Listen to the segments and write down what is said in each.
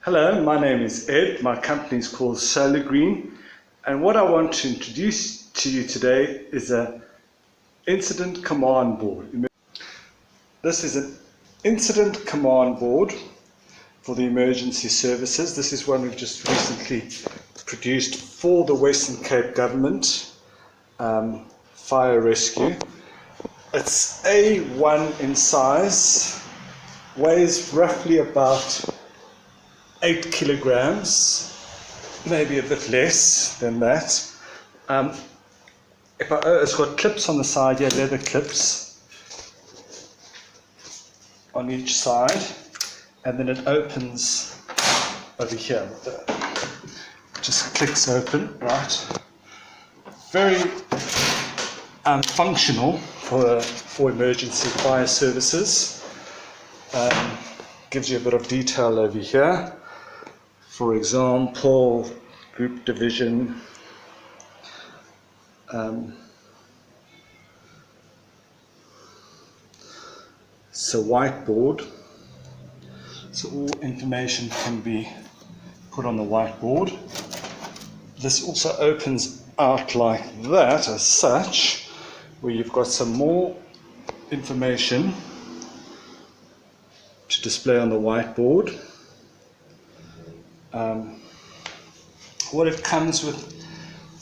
Hello, my name is Ed. My company is called Solar Green, and what I want to introduce to you today is an incident command board. This is an incident command board for the emergency services. This is one we've just recently produced for the Western Cape government fire rescue. It's A1 in size, weighs roughly about 8 kilograms, maybe a bit less than that. It's got clips on the side here, leather clips on each side, and then it opens over here. Just clicks open, right? Very functional for emergency fire services. Gives you a bit of detail over here. For example, group division, so whiteboard, so all information can be put on the whiteboard. This also opens out like that as such, where you've got some more information to display on the whiteboard. What it comes with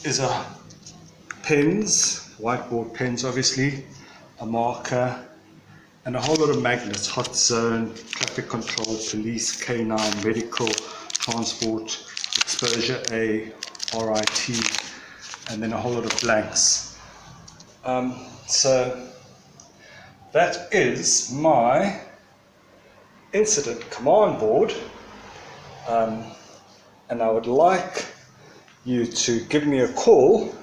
is pens, whiteboard pens obviously, a marker, and a whole lot of magnets: hot zone, traffic control, police, K9, medical, transport, exposure A, RIT, and then a whole lot of blanks. So that is my incident command board, and I would like you to give me a call